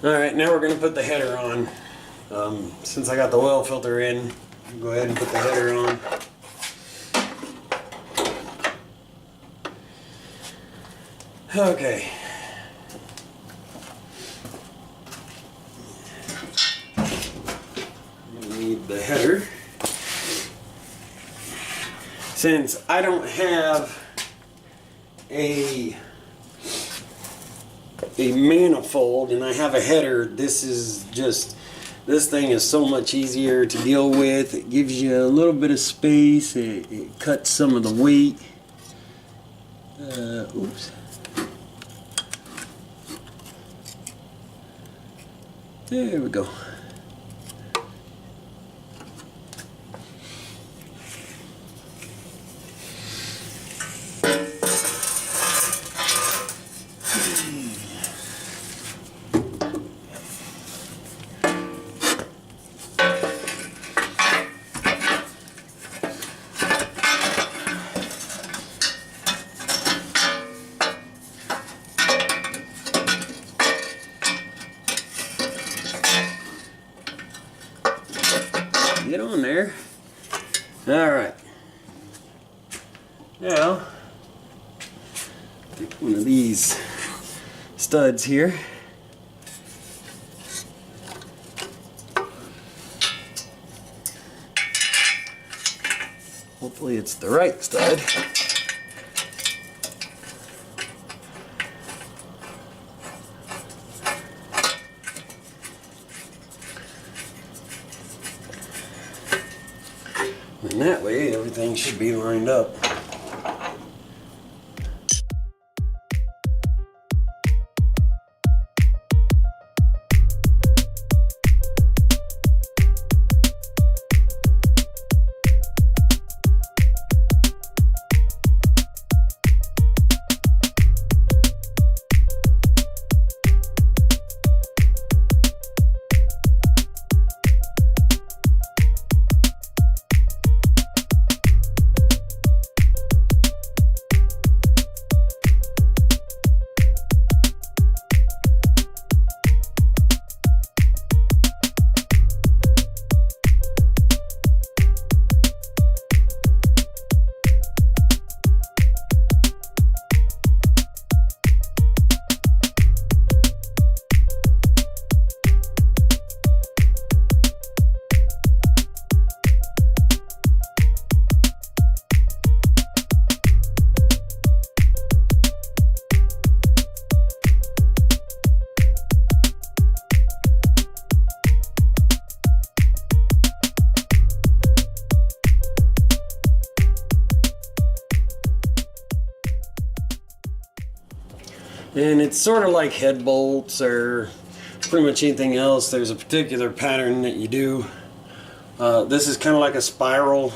Alright, now we're going to put the header on. Since I got the oil filter in, I'll go ahead and put the header on. Okay. We need the header. Since I don't have a manifold and I have a header, this thing is so much easier to deal with. It gives you a little bit of space. It cuts some of the weight. Oops. There we go. Get on there. Alright. Now, take one of these studs here. Hopefully it's the right stud. And that way everything should be lined up. And it's sort of like head bolts or pretty much anything else. There's a particular pattern that you do. This is kind of like a spiral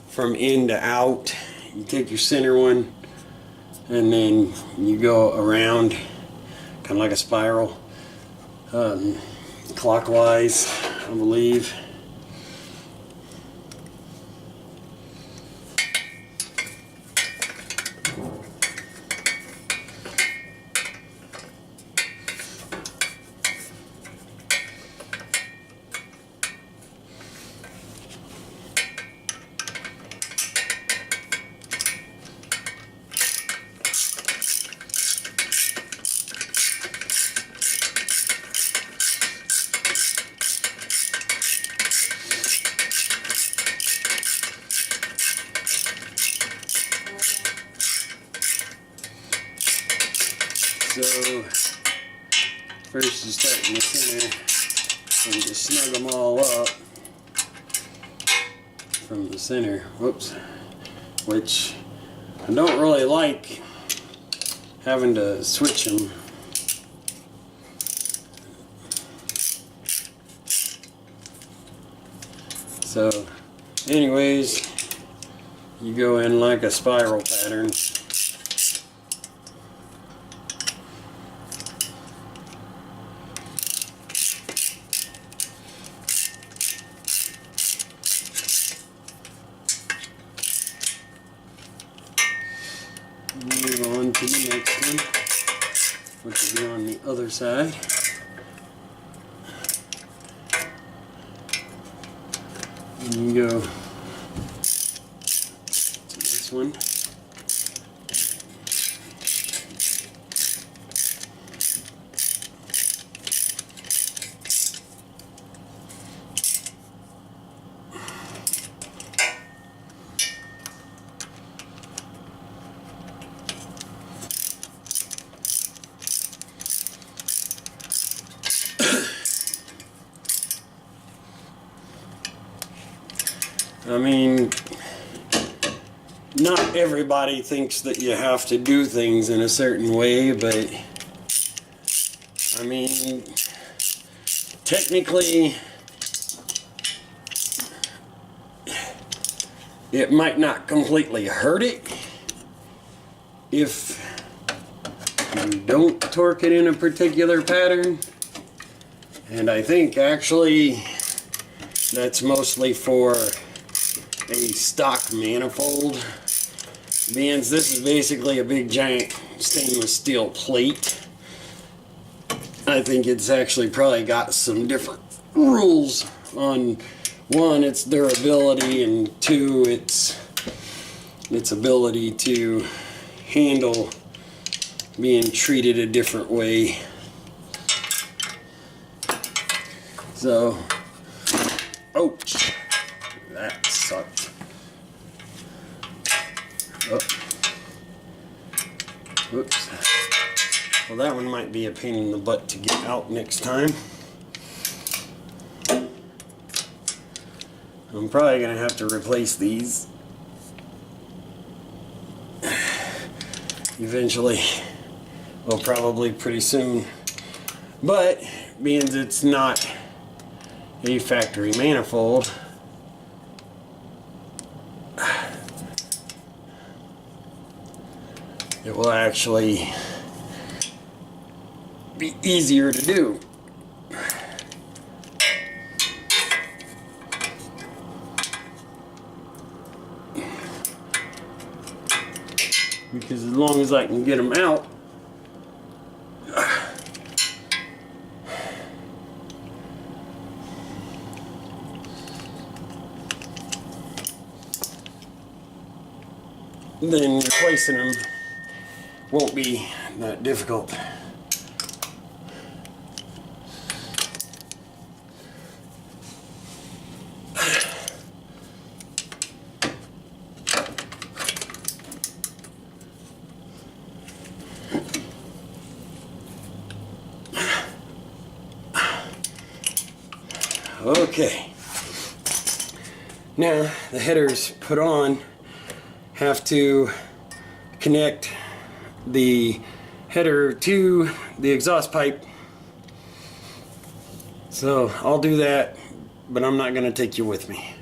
from in to out. You take your center one and then you go around kind of like a spiral, clockwise, I believe. So first you start in the center and just snug them all up from the center. Whoops. Which I don't really like having to switch them. So anyways, you go in like a spiral pattern. Move on to the next one, which will be on the other side. And you go to this one. I mean, not everybody thinks that you have to do things in a certain way, but I mean, technically, it might not completely hurt it if you don't torque it in a particular pattern. And I think actually that's mostly for a stock manifold, means this is basically a big giant stainless steel plate. I think it's actually probably got some different rules on, one, its durability, and two, its ability to handle being treated a different way. So, ouch, that sucked. Oh. Whoops. Well, that one might be a pain in the butt to get out next time. I'm probably going to have to replace these eventually. Well, probably pretty soon. But, being it's not a factory manifold, it will actually be easier to do. Because as long as I can get them out, then replacing them won't be that difficult. Okay, now the headers put on have to connect the header to the exhaust pipe. So I'll do that, but I'm not going to take you with me.